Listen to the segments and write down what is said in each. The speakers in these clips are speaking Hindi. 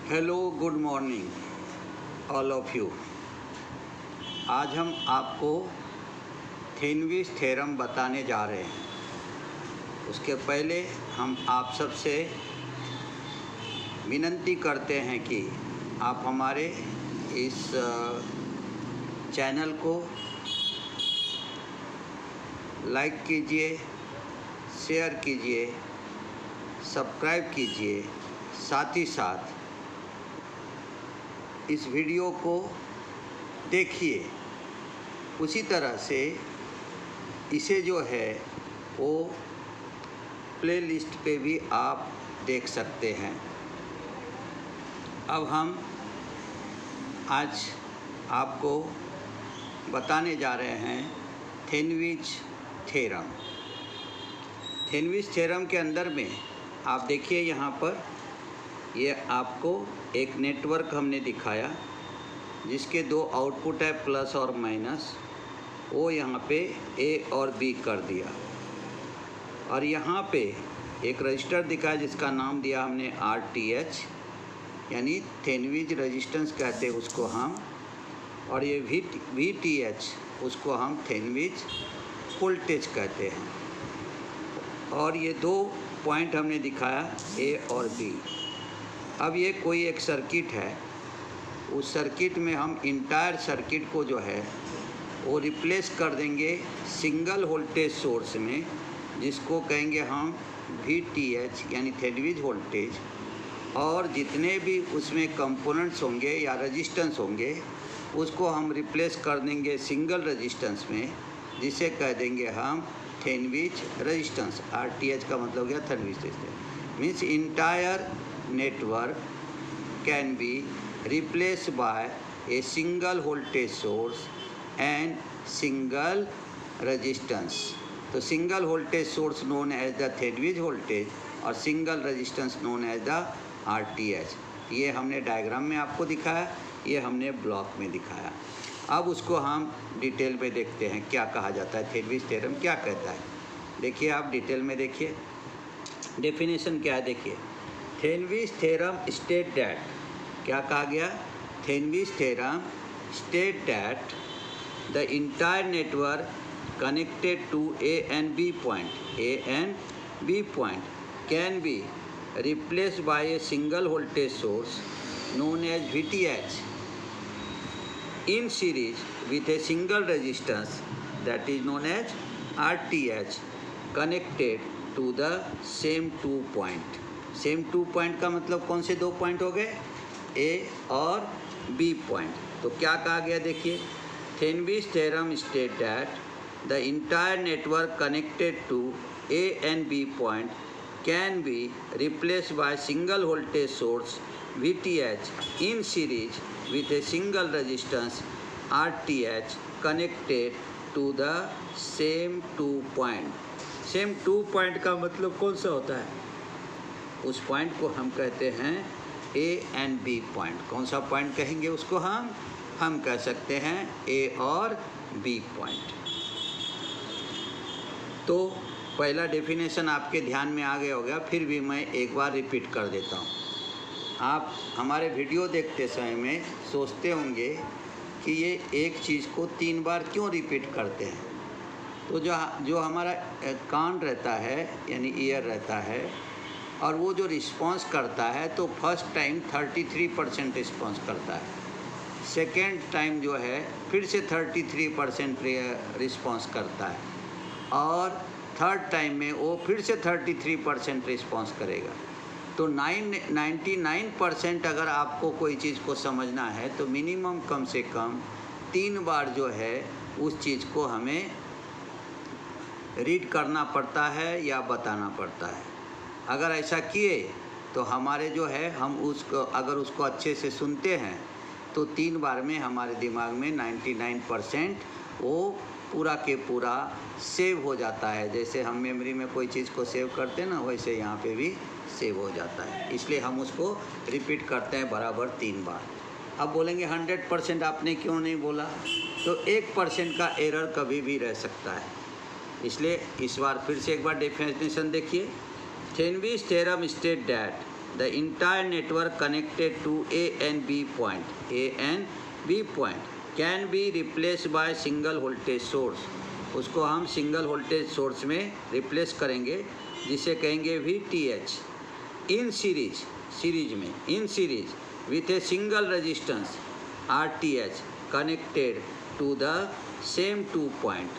Hello, good morning all of you. आज हम आपको थेनविस थ्योरम बताने जा रहे हैं। उसके पहले हम आप सबसे विनती करते हैं कि आप हमारे इस चैनल को लाइक कीजिए, शेयर कीजिए, सब्सक्राइब कीजिए, साथ ही साथ इस वीडियो को देखिए। उसी तरह से इसे जो है वो प्लेलिस्ट पे भी आप देख सकते हैं। अब हम आज आपको बताने जा रहे हैं थेनविस थ्योरम। थेनविस थ्योरम के अंदर में आप देखिए, यहाँ पर ये आपको एक नेटवर्क हमने दिखाया जिसके दो आउटपुट है, प्लस और माइनस। वो यहाँ पे ए और बी कर दिया, और यहाँ पे एक रजिस्टर दिखाया जिसका नाम दिया हमने RTH, यानी थेनविस रेजिस्टेंस कहते हैं उसको हम। और ये VTH, उसको हम थेनविस वोल्टेज कहते हैं। और ये दो पॉइंट हमने दिखाया, ए और बी। अब ये कोई एक सर्किट है, उस सर्किट में हम इंटायर सर्किट को जो है वो रिप्लेस कर देंगे सिंगल वोल्टेज सोर्स में, जिसको कहेंगे हम VTH यानी थेनविस वोल्टेज। और जितने भी उसमें कंपोनेंट्स होंगे या रेजिस्टेंस होंगे उसको हम रिप्लेस कर देंगे सिंगल रेजिस्टेंस में, जिसे कह देंगे हम थेनविस रेजिस्टेंस। RTH का मतलब क्या, Thevenin's resistance. Means entire network can be replaced by a single voltage source and single resistance. तो single voltage source known as the Thedwick voltage और single resistance known as the RTH। ये हमने डायग्राम में आपको दिखाया, ये हमने ब्लॉक में दिखाया। अब उसको हम डिटेल में देखते हैं क्या कहा जाता है, थेनविस थ्योरम क्या कहता है। देखिए, आप डिटेल में देखिए, डेफिनेशन क्या है। देखिए, थेनविस थ्योरम स्टेट दैट, क्या कहा गया, Thevenin's theorem state that the entire network connected to A and B point can be replaced by a single voltage source known as VTH in series with a single resistance that is known as RTH connected to the same 2 point। Same 2 point का मतलब कौन से 2 पॉइंट हो गए, ए और बी पॉइंट। तो क्या कहा गया, देखिए, Thevenin's theorem state that the entire network connected to A and B point can be replaced by single voltage source VTH in series with a single resistance RTH connected to the same 2 point. Same 2 point का मतलब कौन सा होता है, उस पॉइंट को हम कहते हैं A एंड B पॉइंट। कौन सा पॉइंट कहेंगे उसको, हम कह सकते हैं A और B पॉइंट। तो पहला डेफिनेशन आपके ध्यान में आ गया होगा, फिर भी मैं एक बार रिपीट कर देता हूँ। आप हमारे वीडियो देखते समय में सोचते होंगे कि ये एक चीज़ को 3 बार क्यों रिपीट करते हैं। तो जो हमारा कान रहता है यानी ईयर रहता है, और वो जो रिस्पांस करता है, तो फर्स्ट टाइम 33% रिस्पांस करता है, सेकेंड टाइम जो है फिर से 33% रिस्पांस करता है, और थर्ड टाइम में वो फिर से 33% रिस्पांस करेगा। तो 99% अगर आपको कोई चीज़ को समझना है तो मिनिमम कम से कम 3 बार जो है उस चीज़ को हमें रीड करना पड़ता है या बताना पड़ता है। अगर ऐसा किए तो हमारे जो है, हम उसको अगर उसको अच्छे से सुनते हैं तो 3 बार में हमारे दिमाग में 99% वो पूरा के पूरा सेव हो जाता है। जैसे हम मेमोरी में कोई चीज़ को सेव करते हैं ना, वैसे यहाँ पे भी सेव हो जाता है। इसलिए हम उसको रिपीट करते हैं बराबर 3 बार। अब बोलेंगे 100% आपने क्यों नहीं बोला, तो 1% का एरर कभी भी रह सकता है। इसलिए इस बार फिर से एक बार डेफिनेशन देखिए। Thevenin's theorem state that the entire network connected to A and B point can be replaced by single voltage source. उसको हम सिंगल वोल्टेज सोर्स में रिप्लेस करेंगे जिसे कहेंगे VTH in series with a single resistance RTH connected to the same 2 point.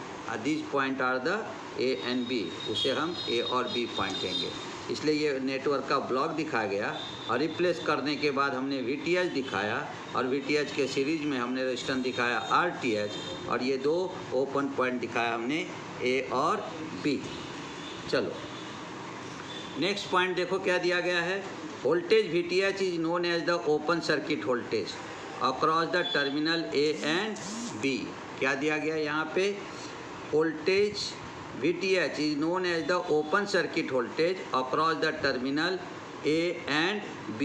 These point are the A and B. उसे हम A और B पॉइंट कहेंगे। इसलिए ये नेटवर्क का ब्लॉक दिखाया गया और रिप्लेस करने के बाद हमने VTH दिखाया और VTH के सीरीज में हमने रेजिस्टेंस दिखाया RTH और ये दो ओपन पॉइंट दिखाया हमने A और B। चलो नेक्स्ट पॉइंट देखो क्या दिया गया है। Voltage VTH is known as the open circuit voltage across the terminal A and B। क्या दिया गया यहाँ पे, voltage VTH is known as the open circuit voltage across the terminal A and B।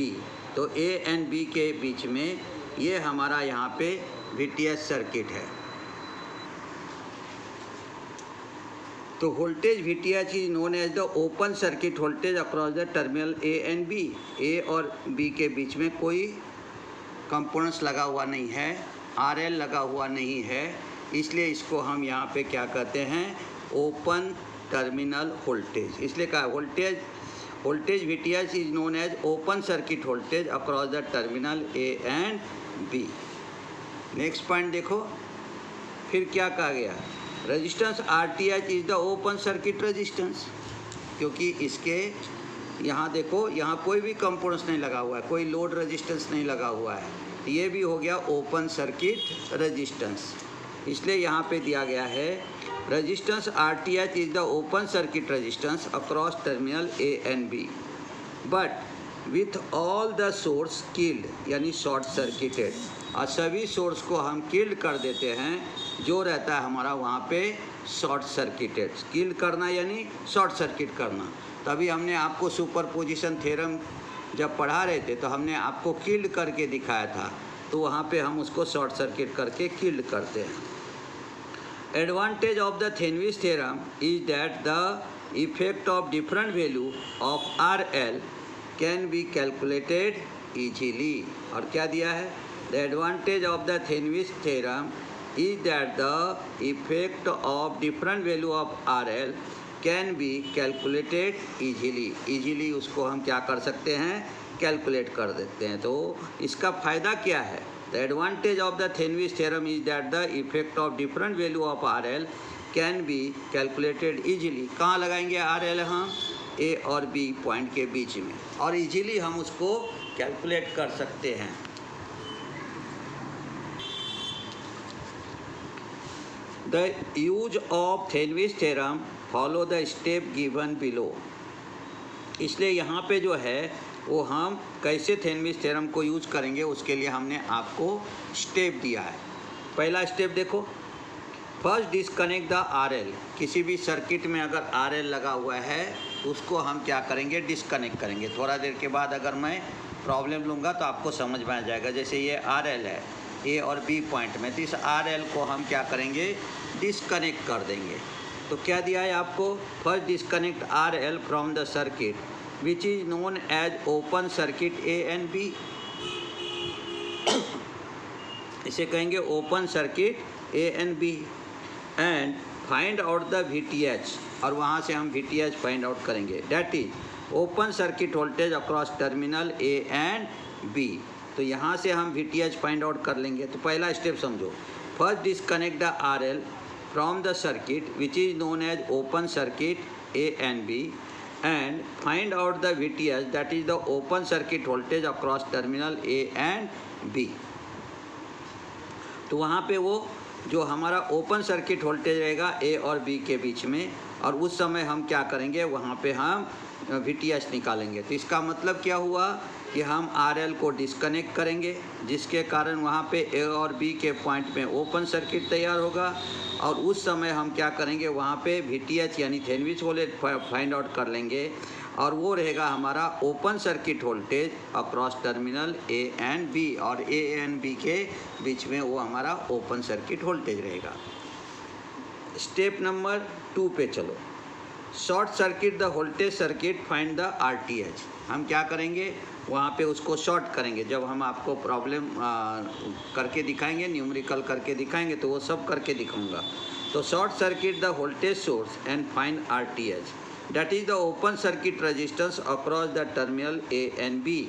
तो A एंड B के बीच में ये हमारा यहाँ पे VTH सर्किट है। तो voltage VTH is known as the open circuit voltage across the terminal A and B। A और B के बीच में कोई कंपोनेंट्स लगा हुआ नहीं है, RL लगा हुआ नहीं है, इसलिए इसको हम यहाँ पे क्या कहते हैं, ओपन टर्मिनल वोल्टेज। इसलिए कहा voltage VTH is known as open circuit voltage across the terminal A and B। Next point देखो फिर क्या कहा गया, resistance RTH is the open circuit resistance, क्योंकि इसके यहाँ देखो यहाँ कोई भी कंपोनेंट्स नहीं लगा हुआ है, कोई लोड रेजिस्टेंस नहीं लगा हुआ है, ये भी हो गया ओपन सर्किट रेजिस्टेंस। इसलिए यहाँ पे दिया गया है resistance RTH is the open circuit resistance across terminal A and B but with all the source killed, यानी शॉर्ट सर्किटेड, और सभी सोर्स को हम किल्ड कर देते हैं, जो रहता है हमारा वहाँ पे शॉर्ट सर्किटेड। किल्ड करना यानी शॉर्ट सर्किट करना। तभी हमने आपको सुपरपोजिशन थ्योरम जब पढ़ा रहे थे तो हमने आपको किल्ड करके दिखाया था, तो वहाँ पे हम उसको शॉर्ट सर्किट करके किल्ड करते हैं। Advantage of the Thevenin's theorem is that the effect of different value of RL can be calculated easily. और क्या दिया है, the advantage of the Thevenin's theorem is that the effect of different value of RL can be calculated easily उसको हम क्या कर सकते हैं, कैलकुलेट कर देते हैं। तो इसका फ़ायदा क्या है, the advantage of the Thevenin's theorem is that the effect of different value of RL can be calculated easily. कहाँ लगाएंगे RL हम, A और B पॉइंट के बीच में, और इजीली हम उसको कैलकुलेट कर सकते हैं। The use of Thevenin's theorem follow the step given below. इसलिए यहाँ पे जो है वो हम कैसे थेनविस थ्योरम को यूज करेंगे उसके लिए हमने आपको स्टेप दिया है। पहला स्टेप देखो, फर्स्ट डिस्कनेक्ट द RL। किसी भी सर्किट में अगर RL लगा हुआ है उसको हम क्या करेंगे, डिस्कनेक्ट करेंगे। थोड़ा देर के बाद अगर मैं प्रॉब्लम लूँगा तो आपको समझ में आ जाएगा। जैसे ये RL है A और B पॉइंट में, तो इस RL को हम क्या करेंगे, डिस्कनेक्ट कर देंगे। तो क्या दिया है आपको, first disconnect RL from the circuit which is known as open circuit A and B। इसे कहेंगे open circuit A and B and find out the VTH, और वहाँ से हम VTH फाइंड आउट करेंगे, that is open circuit voltage across terminal A and B। तो यहाँ से हम VTH फाइंड आउट कर लेंगे। तो पहला स्टेप समझो, first disconnect the RL from the circuit which is known as open circuit A and B and find out the VTH, that is the open circuit voltage across terminal A and B। तो वहाँ पे वो जो हमारा ओपन सर्किट वोल्टेज रहेगा A और B के बीच में, और उस समय हम क्या करेंगे, वहाँ पे हम VTH निकालेंगे। तो इसका मतलब क्या हुआ कि हम RL को डिस्कनेक्ट करेंगे, जिसके कारण वहाँ पे A और B के पॉइंट में ओपन सर्किट तैयार होगा, और उस समय हम क्या करेंगे, वहाँ पे VTH यानी थेनविस वोल्टेज फाइंड आउट कर लेंगे, और वो रहेगा हमारा open circuit voltage across terminal A and B, और A एंड B के बीच में वो हमारा ओपन सर्किट वोल्टेज रहेगा। स्टेप नंबर 2 पे चलो। Short circuit the voltage circuit, find the RTH। हम क्या करेंगे, वहाँ पे उसको शॉर्ट करेंगे। जब हम आपको प्रॉब्लम करके दिखाएंगे, न्यूमेरिकल करके दिखाएंगे, तो वो सब करके दिखाऊंगा। तो short circuit the voltage source and find RTH, that is the open circuit resistance across the terminal A and B।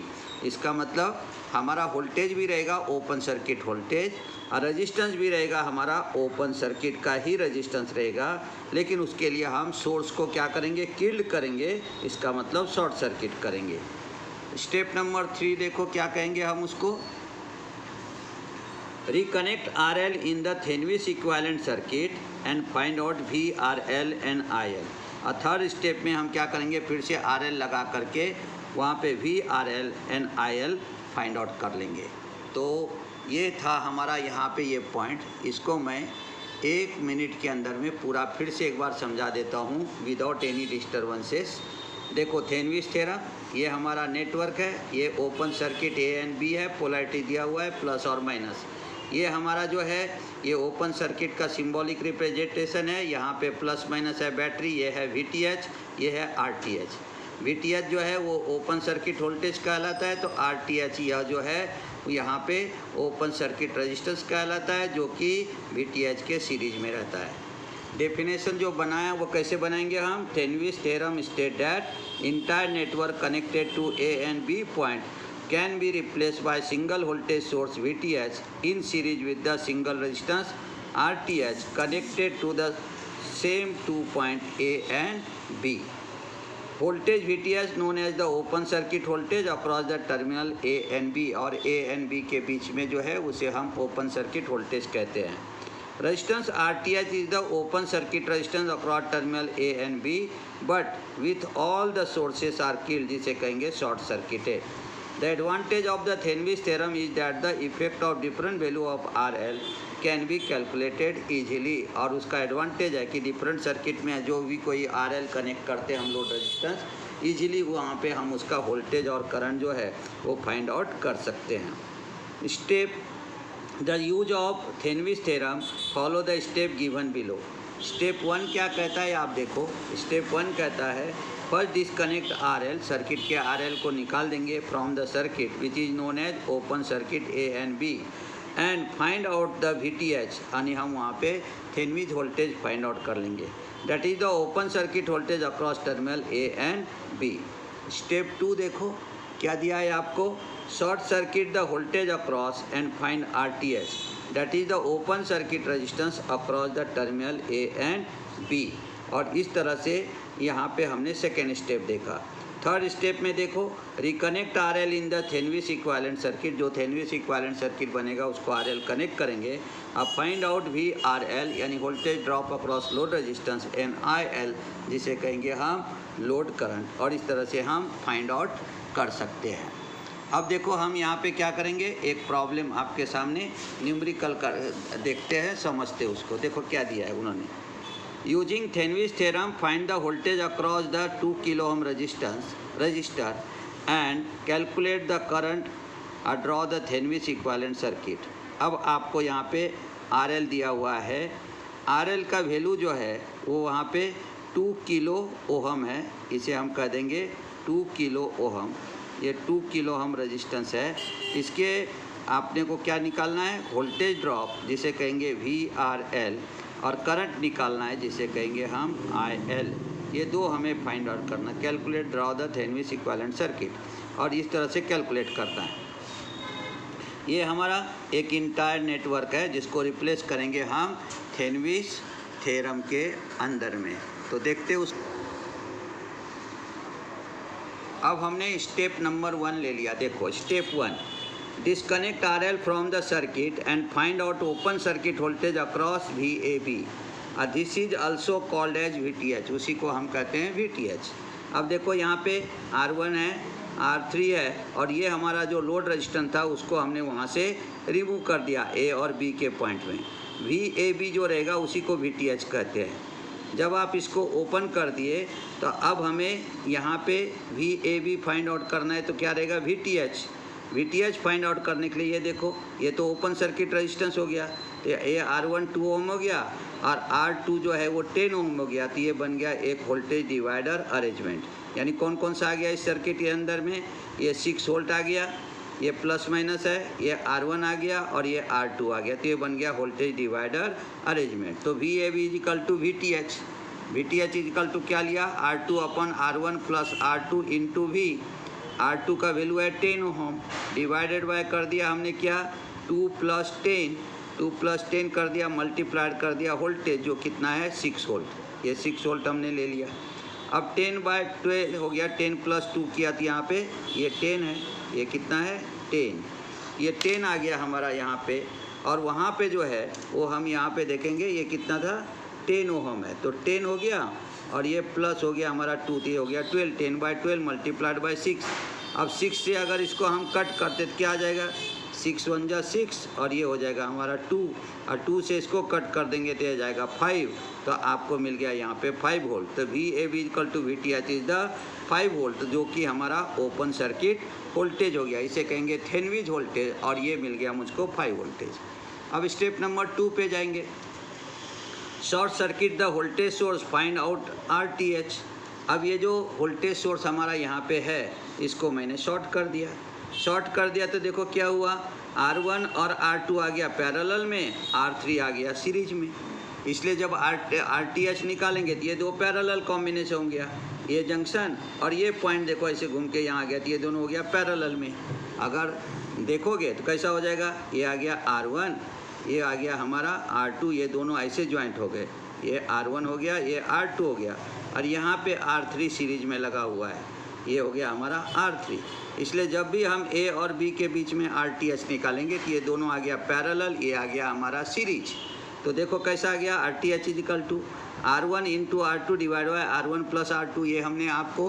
इसका मतलब हमारा वोल्टेज भी रहेगा ओपन सर्किट वोल्टेज, और रेजिस्टेंस भी रहेगा हमारा ओपन सर्किट का ही रेजिस्टेंस रहेगा, लेकिन उसके लिए हम सोर्स को क्या करेंगे, किल्ड करेंगे। इसका मतलब शॉर्ट सर्किट करेंगे। स्टेप नंबर 3 देखो क्या कहेंगे हम उसको, reconnect RL in the Thevenin equivalent circuit and find out VRL and IL। और थर्ड स्टेप में हम क्या करेंगे, फिर से RL लगा करके वहाँ पे VRL and IL find out कर लेंगे। तो ये था हमारा यहाँ पे ये पॉइंट। इसको मैं 1 मिनट के अंदर में पूरा फिर से एक बार समझा देता हूँ विदाउट एनी डिस्टर्बेंसेस। देखो थेवेनिन थ्योरम, ये हमारा नेटवर्क है, ये open circuit A and B है, पोलैरिटी दिया हुआ है प्लस और माइनस। ये हमारा जो है ये ओपन सर्किट का सिंबॉलिक रिप्रेजेंटेशन है, यहाँ पे प्लस माइनस है बैटरी, ये है VTH, ये है RTH। VTH जो है वो ओपन सर्किट वोल्टेज कहलाता है, तो RTH यह जो है यहाँ पे ओपन सर्किट रेजिस्टेंस कहलाता है, जो कि VTH के सीरीज में रहता है। डेफिनेशन जो बनाया वो कैसे बनाएंगे हम, Thevenin theorem state that entire network connected to A and B point can be replaced by single voltage source VTH in series with the single resistance RTH connected to the same 2 point A and B. Voltage VTH known as the open circuit voltage across the terminal A and B, और A and B के बीच में जो है उसे हम open circuit voltage कहते हैं। Resistance RTH is the open circuit resistance across terminal A and B, but with all the sources are killed, जिसे कहेंगे short circuited. The advantage of the Thevenin's theorem is that the effect of different value of RL can be calculated easily। और उसका एडवांटेज है कि डिफरेंट सर्किट में जो भी कोई RL कनेक्ट करते हैं हम लोड रेजिस्टेंस, ईजिली वहाँ पे हम उसका वोल्टेज और करंट जो है वो फाइंड आउट कर सकते हैं। Step the use of Thevenin theorem, follow the step given below. Step 1 क्या कहता है आप देखो, स्टेप 1 कहता है फर्स्ट डिस्कनेक्ट RL, सर्किट के RL को निकाल देंगे from the circuit which is known as open circuit A and B, and find out the VTH, यानी हम वहाँ पे थेवेनिन वोल्टेज फाइंड आउट कर लेंगे, that is the open circuit voltage across terminal A and B। Step 2 देखो क्या दिया है आपको, short circuit the voltage across and find RTH, that is the open circuit resistance across the terminal A and B। और इस तरह से यहाँ पे हमने सेकेंड स्टेप देखा। थर्ड स्टेप में देखो, reconnect RL in the Thevenin equivalent circuit, जो थेवेनिन इक्विवेलेंट सर्किट बनेगा उसको RL कनेक्ट करेंगे। अब फाइंड आउट VRL यानी voltage drop across load resistance, and IL जिसे कहेंगे हम लोड करंट, और इस तरह से हम फाइंड आउट कर सकते हैं। अब देखो हम यहाँ पे क्या करेंगे, एक प्रॉब्लम आपके सामने न्यूमेरिकल कर देखते हैं, समझते उसको। देखो क्या दिया है उन्होंने, using Thevenin theorem find the voltage across the 2 kilo ohm resistor and calculate the current और draw the Thevenin equivalent circuit. अब आपको यहाँ पे RL दिया हुआ है, RL का वैल्यू जो है वो वहाँ पे 2 किलो ओहम है, इसे हम कह देंगे 2 किलो ओहम। ये 2 किलो ओहम रेजिस्टेंस है, इसके आपने को क्या निकालना है, वोल्टेज ड्रॉप जिसे कहेंगे VRL, और करंट निकालना है जिसे कहेंगे हम IL। ये दो हमें फाइंड आउट करना, calculate draw the Thevenin equivalent circuit, और इस तरह से कैलकुलेट करता है। ये हमारा एक इंटायर नेटवर्क है जिसको रिप्लेस करेंगे हम थेवेनिन थ्योरम के अंदर में। तो देखते उस, अब हमने स्टेप नंबर 1 ले लिया। देखो step 1, disconnect RL from the circuit and find out open circuit voltage across VAB। This is also called as VTH, उसी को हम कहते हैं VTH। अब देखो यहाँ पे R1 है, R3 है, और ये हमारा जो लोड रेजिस्टेंस था उसको हमने वहाँ से रिमूव कर दिया A और B के पॉइंट में। VAB जो रहेगा उसी को VTH कहते हैं। जब आप इसको ओपन कर दिए तो अब हमें यहाँ पे VAB फाइंड आउट करना है, तो क्या रहेगा VTH, VTH फाइंड आउट करने के लिए ये देखो, ये तो ओपन सर्किट रेजिस्टेंस हो गया, तो ये R1 2 ओम हो गया और R2 जो है वो 10 ओम हो गया, तो ये बन गया एक वोल्टेज डिवाइडर अरेंजमेंट। यानी कौन कौन सा आ गया इस सर्किट के अंदर में, ये 6 वोल्ट आ गया, ये प्लस माइनस है, ये R1 आ गया और ये R2 आ गया, तो ये बन गया वोल्टेज डिवाइडर अरेंजमेंट। तो VAB equal to VTH, VTH equal to क्या लिया, R2 अपन R1 plus R2 into V, R2 का वैल्यू है 10 ओम, डिवाइडेड बाय कर दिया हमने क्या 2 प्लस 10 कर दिया, मल्टीप्लाइड कर दिया वोल्टेज जो कितना है 6 वोल्ट, ये 6 वोल्ट हमने ले लिया। अब 10/12 हो गया, 10 प्लस 2 किया तो यहाँ पे ये 10 है, ये कितना है 10, ये 10 आ गया हमारा यहाँ पे। और वहाँ पे जो है वो हम यहाँ पे देखेंगे ये कितना था 10 ओम है, तो 10 हो गया और ये प्लस हो गया हमारा 2, तो ये हो गया 12, 10/12 मल्टीप्लाइड बाई 6। अब 6 से अगर इसको हम कट करते तो क्या आ जाएगा, 6 1 जा 6 और ये हो जाएगा हमारा 2, और 2 से इसको कट कर देंगे तो ये जाएगा 5, तो आपको मिल गया यहाँ पे 5 वोल्ट। तो VAB equal to VTH is the 5 volt, जो कि हमारा ओपन सर्किट वोल्टेज हो गया, इसे कहेंगे थेनविज वोल्टेज, और ये मिल गया मुझको 5 वोल्टेज। अब स्टेप नंबर 2 पे जाएंगे, short circuit the voltage source, find out RTH। अब ये जो वोल्टेज सोर्स हमारा यहाँ पे है इसको मैंने शॉर्ट कर दिया, तो देखो क्या हुआ, R1 और R2 आ गया पैरेलल में, R3 आ गया सीरीज में, इसलिए जब RTH निकालेंगे तो ये दो पैरेलल कॉम्बिनेशन हो गया, ये जंक्शन और ये पॉइंट देखो ऐसे घूम के यहाँ आ गया, तो ये दोनों हो गया पैरेलल में। अगर देखोगे तो कैसा हो जाएगा, ये आ गया R1, ये आ गया हमारा R2, ये दोनों ऐसे ज्वाइंट हो गए, ये R1 हो गया, ये R2 हो गया, और यहाँ पे R3 सीरीज में लगा हुआ है, ये हो गया हमारा R3। इसलिए जब भी हम A और B के बीच में RTH निकालेंगे तो ये दोनों आ गया पैरेलल, ये आ गया हमारा सीरीज। तो देखो कैसा आ गया, RTH equal to R1 into R2 divide by R1 plus R2। ये हमने आपको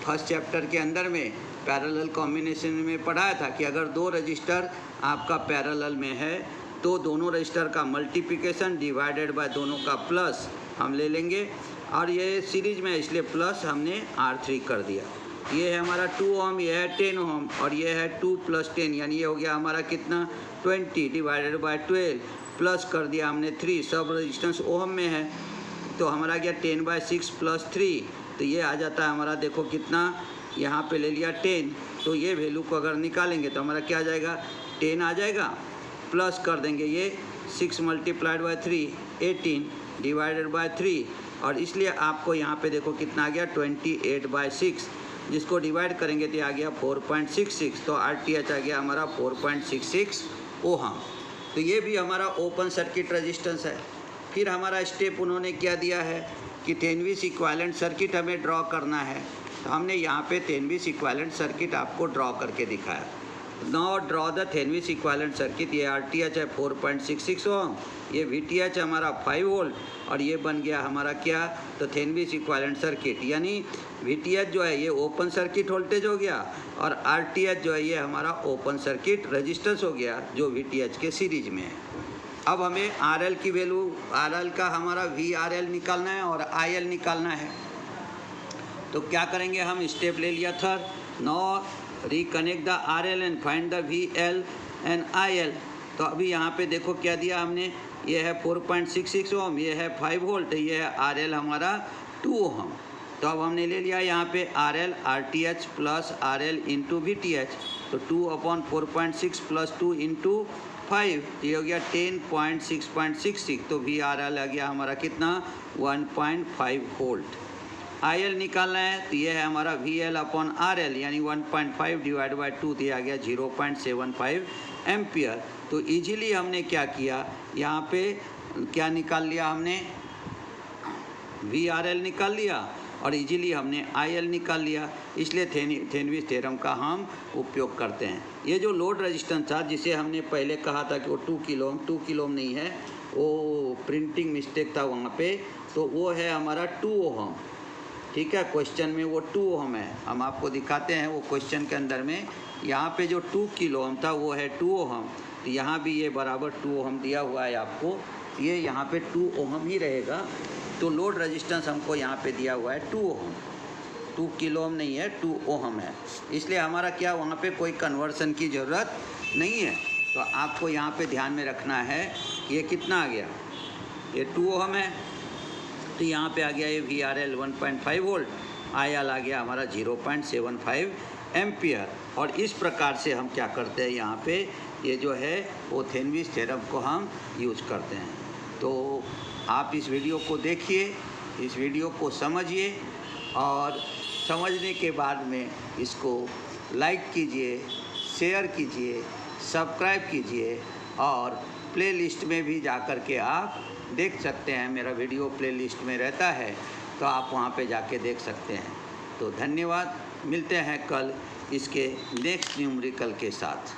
फर्स्ट चैप्टर के अंदर में पैरेलल कॉम्बिनेशन में पढ़ाया था कि अगर दो रजिस्टर आपका पैरेलल में है तो दोनों रजिस्टर का मल्टीप्लिकेशन डिवाइडेड बाय दोनों का प्लस हम ले लेंगे, और ये सीरीज में इसलिए प्लस हमने R3 कर दिया। ये है हमारा 2 ओम, ये है 10 ओम, और ये है 2 प्लस 10, यानी ये हो गया हमारा कितना 20 डिवाइडेड बाय 12, प्लस कर दिया हमने 3, सब रेजिस्टेंस ओम में है, तो हमारा गया 10/6 प्लस 3, तो ये आ जाता है हमारा देखो कितना, यहाँ पे ले लिया 10, तो ये वैल्यू को अगर निकालेंगे तो हमारा क्या आ जाएगा 10 आ जाएगा, प्लस कर देंगे ये 6 मल्टीप्लाइड बाय 3 18 डिवाइडेड बाय 3, और इसलिए आपको यहाँ पे देखो कितना आ गया 28/6, जिसको डिवाइड करेंगे तो आ गया 4.66, तो RTH आ गया हमारा 4.66 ओहम। तो ये भी हमारा ओपन सर्किट रेजिस्टेंस है। फिर हमारा स्टेप उन्होंने क्या दिया है कि थेनविस इक्विवेलेंट सर्किट हमें ड्रॉ करना है, तो हमने यहाँ पे थेनविस इक्विवेलेंट सर्किट आपको ड्रॉ करके दिखाया। Now draw the Thevenin's equivalent circuit, ये RTH है 4.66 ओम, ये VTH हमारा 5 वोल्ट, और ये बन गया हमारा क्या, तो थेनविस इक्विवेलेंट सर्किट, यानी VTH जो है ये ओपन सर्किट वोल्टेज हो गया, और RTH जो है ये हमारा ओपन सर्किट रेजिस्टेंस हो गया जो VTH के सीरीज में है। अब हमें RL की वैल्यू, RL का हमारा VRL निकालना है और IL निकालना है, तो क्या करेंगे हम, स्टेप ले लिया था, now reconnect the RL and find the VL and IL। तो अभी यहाँ पे देखो क्या दिया हमने, ये है 4.66 ओम, ये है 5 वोल्ट, ये है RL हमारा 2 ओम। तो अब हमने ले लिया यहाँ पे RL RTH plus RL into VTH, तो 2/4.6 प्लस 2 इंटू 5, ये हो गया 10.666, तो VRL आ गया हमारा कितना 1.5 वोल्ट। IL निकालना है तो ये है हमारा VL/RL, यानी 1.5 डिवाइड बाई 2, तो ये आ गया 0.75 एम्पियर। तो इजीली हमने क्या किया, यहाँ पे क्या निकाल लिया हमने, VRL निकाल लिया, और इजीली हमने IL निकाल लिया, इसलिए थेनविस थ्योरम का हम उपयोग करते हैं। ये जो लोड रेजिस्टेंस था जिसे हमने पहले कहा था कि वो 2 किलो ओम नहीं है, वो प्रिंटिंग मिस्टेक था वहाँ पे, तो वो है हमारा 2 ओम, ठीक है, क्वेश्चन में वो 2 ओम है, हम आपको दिखाते हैं वो क्वेश्चन के अंदर में, यहाँ पे जो 2 किलो ओम था वो है 2 ओम, तो यहाँ भी ये बराबर 2 ओम दिया हुआ है आपको, ये यहाँ पे 2 ओम ही रहेगा, तो लोड रेजिस्टेंस हमको यहाँ पे दिया हुआ है 2 ओम। 2 किलो ओम नहीं है, 2 ओहम है। इसलिए हमारा क्या वहाँ पे कोई कन्वर्सन की ज़रूरत नहीं है। तो आपको यहाँ पे ध्यान में रखना है ये कितना आ गया, ये 2 ओहम है, तो यहाँ पे आ गया ये VRL 1.5 वोल्ट, IL आ गया हमारा 0.75 एम्पियर। और इस प्रकार से हम क्या करते हैं, यहाँ पे ये जो है वो थेनविस थ्योरम को हम यूज करते हैं। तो आप इस वीडियो को देखिए, इस वीडियो को समझिए और समझने के बाद में इसको लाइक कीजिए, शेयर कीजिए, सब्सक्राइब कीजिए और प्लेलिस्ट में भी जा कर के आप देख सकते हैं। मेरा वीडियो प्लेलिस्ट में रहता है, तो आप वहाँ पे जाके देख सकते हैं। तो धन्यवाद, मिलते हैं कल इसके नेक्स्ट न्यूमेरिकल के साथ।